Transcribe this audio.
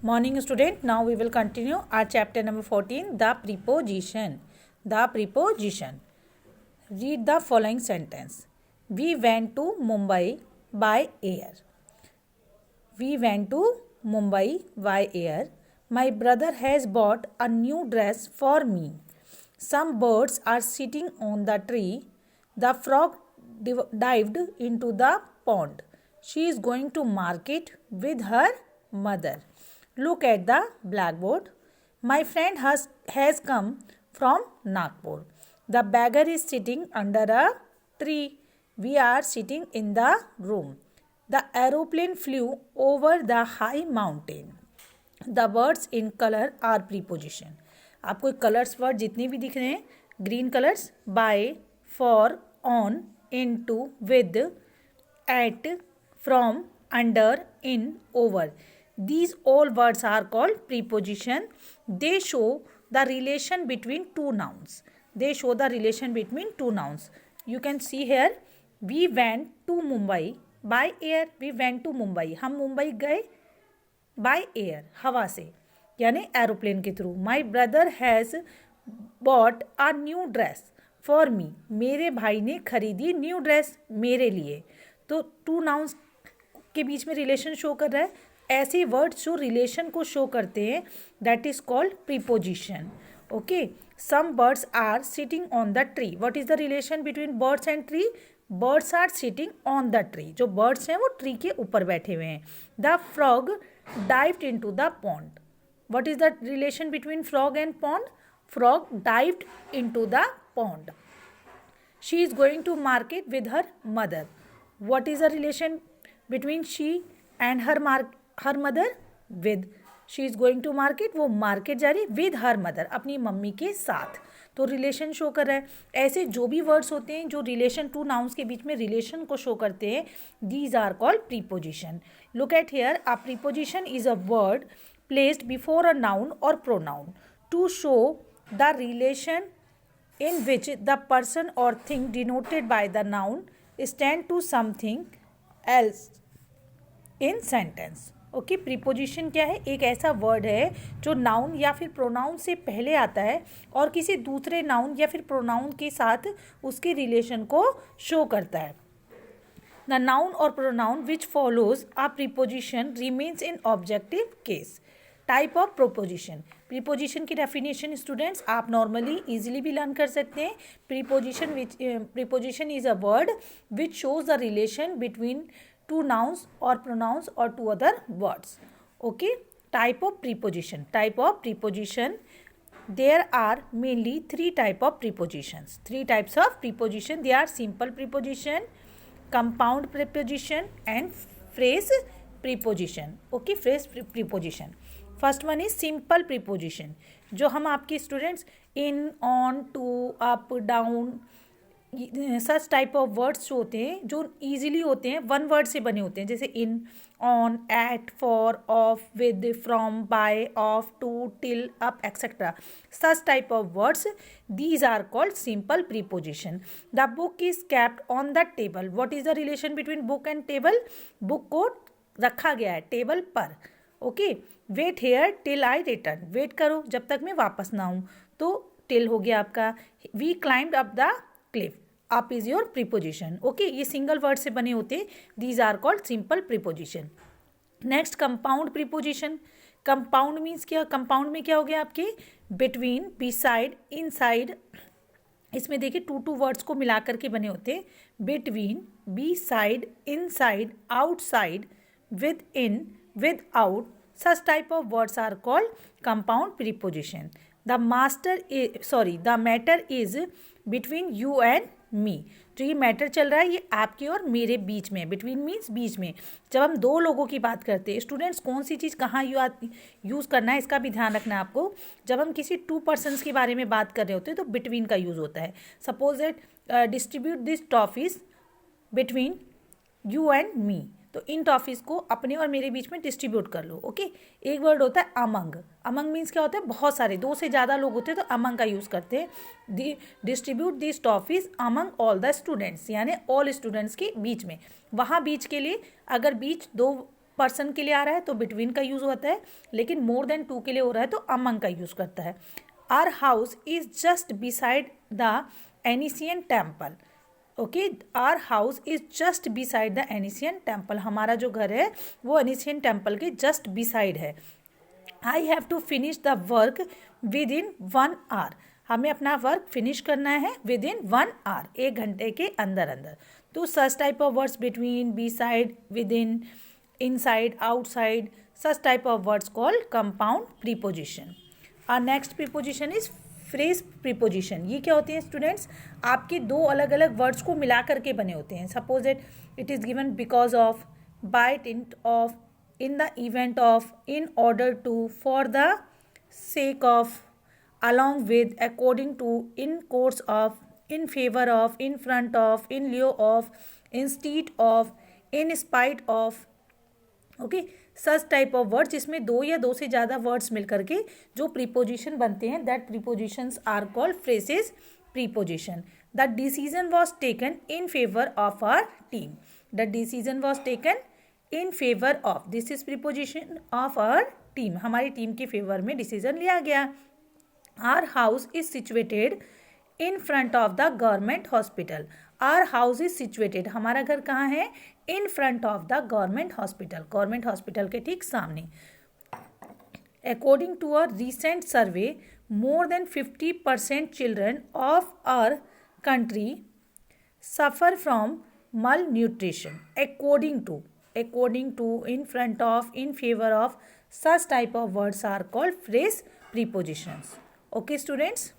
Morning student, now we will continue our chapter number 14, the preposition. The preposition. Read the following sentence. We went to Mumbai by air. We went to Mumbai by air. My brother has bought a new dress for me. Some birds are sitting on the tree. The frog dived into the pond. She is going to market with her mother. Look at the blackboard. My friend has come from Nagpur. The beggar is sitting under a tree. We are sitting in the room. The aeroplane flew over the high mountain. The words in color are preposition. आपको colours word जितने भी दिख रहे हैं, green colours by, for, on, into, with, at, from, under, in, over. These all words are called preposition. They show the relation between two nouns. They show the relation between two nouns. You can see here, we went to Mumbai by air. We went to Mumbai. हम मुंबई गए by air, हवा से, यानी aeroplane के through. My brother has bought a new dress for me. मेरे भाई ने खरीदी न्यू ड्रेस मेरे लिए. तो टू नाउन्स के बीच में रिलेशन शो कर रहा है. ऐसे वर्ड्स जो रिलेशन को शो करते हैं, that is called preposition. Okay. Some birds are sitting on the tree. What is the relation between birds and tree? Birds are sitting on the tree. जो birds हैं वो ट्री के ऊपर बैठे हुए हैं. The frog dived into the pond. What is the relation between frog and pond? Frog dived into the pond. She is going to market with her mother. What is the relation between she and her mother? With. She is going to market. वो market जा रही with her mother, अपनी mummy के साथ. तो relation show कर रहा है. ऐसे जो भी वर्ड्स होते हैं जो रिलेशन टू नाउन्स के बीच में रिलेशन को शो करते हैं, these are called preposition. Look at here. A preposition is a word placed before a noun और pronoun to show the relation in which the person or thing denoted by the noun stand to something else in sentence. Okay. Preposition क्या है? एक ऐसा word है जो noun या फिर pronoun से पहले आता है और किसी दूसरे नाउन या फिर प्रोनाउन के साथ उसके रिलेशन को शो करता है. द नाउन और pronoun which follows a preposition remains in objective case. Type of proposition. Preposition की डेफिनेशन स्टूडेंट्स आप नॉर्मली इजीली भी लर्न कर सकते हैं. Preposition is a word which shows the relation between two nouns or pronouns or two other words. Okay. Type of preposition. Type of preposition. There are mainly three type of prepositions. Three types of preposition. They are simple preposition, compound preposition and phrase preposition. Okay. Phrase preposition. First one is simple preposition. जो हम आपके students in, on, to, up, down, such type of words जो होते हैं जो easily होते हैं, one word से बने होते हैं, जैसे in, on, at, for, of, with, from, by, of, to, till, up, etcetera. Such type of words, these are called simple preposition. The book is kept on the table. What is the relation between book and table? Book को रखा गया है table पर. Okay. Wait here till I return. Wait करो जब तक मैं वापस ना आऊँ. तो टिल हो गया आपका. We climbed up the cliff. Up is your preposition. Okay. ये सिंगल वर्ड से बने होते हैं. These are called simple preposition. Next compound preposition. Compound means क्या? कंपाउंड में क्या हो गया आपके? Between, beside, inside. इसमें देखिए टू वर्ड्स को मिला करके बने होते हैं. Between, beside, inside, outside, with in, with out. such type of words are called compound preposition. The matter is between you and me. जो ये मैटर चल रहा है ये आपके और मेरे बीच में. बिटवीन मीन्स बीच में. जब हम दो लोगों की बात करते हैं स्टूडेंट्स, कौन सी चीज़ कहाँ यूज़ करना है इसका भी ध्यान रखना है आपको. जब हम किसी टू पर्सनस के बारे में बात कर रहे होते हैं तो बिटवीन का यूज़ होता है. Suppose that distribute this toffees between you and me. तो इन टॉफीज़ को अपने और मेरे बीच में डिस्ट्रीब्यूट कर लो. ओके. एक वर्ड होता है अमंग. अमंग मीन्स क्या होता है? बहुत सारे, दो से ज़्यादा लोग होते हैं तो अमंग का यूज़ करते हैं. Distribute this toffees among all the students, यानी ऑल स्टूडेंट्स के बीच में. वहाँ बीच के लिए अगर बीच दो पर्सन के लिए आ रहा है तो बिटवीन का यूज़ होता है, लेकिन मोर देन 2 के लिए हो रहा है तो अमंग का यूज़ करता है. Our house is just beside the ancient temple. Okay, our house is just beside the ancient temple. हमारा जो घर है वो एनिशियन टेम्पल के जस्ट बिसाइड है. I have to finish the work within 1 hour. हमें अपना वर्क फिनिश करना है विद इन 1 आवर, 1 घंटे के अंदर अंदर. तो such type of words between, beside, within, inside, outside, such type of words called compound preposition. Our next preposition is phrase preposition. ये क्या होते हैं स्टूडेंट्स? आपके दो अलग अलग वर्ड्स को मिला करके बने होते हैं. Suppose it is given because of, by dint of, in the event of, in order to, for the sake of, along with, according to, in course of, in favor of, in front of, in lieu of, instead of, in spite of. Okay, such type of words जिसमें दो या दो से ज़्यादा words मिल करके जो preposition बनते हैं, that prepositions are called phrases preposition. The decision was taken in favour of our team. The decision was taken in favour of, this is preposition of our team. हमारी टीम के favour में decision लिया गया. Our house is situated in front of the government hospital. Our house is situated, हमारा घर कहाँ है? In front of the government hospital, government hospital के ठीक सामने. According to a recent survey, more than 50% children of our country suffer from malnutrition. According to, in front of, in favour of, such type of words are called phrase prepositions. Okay students.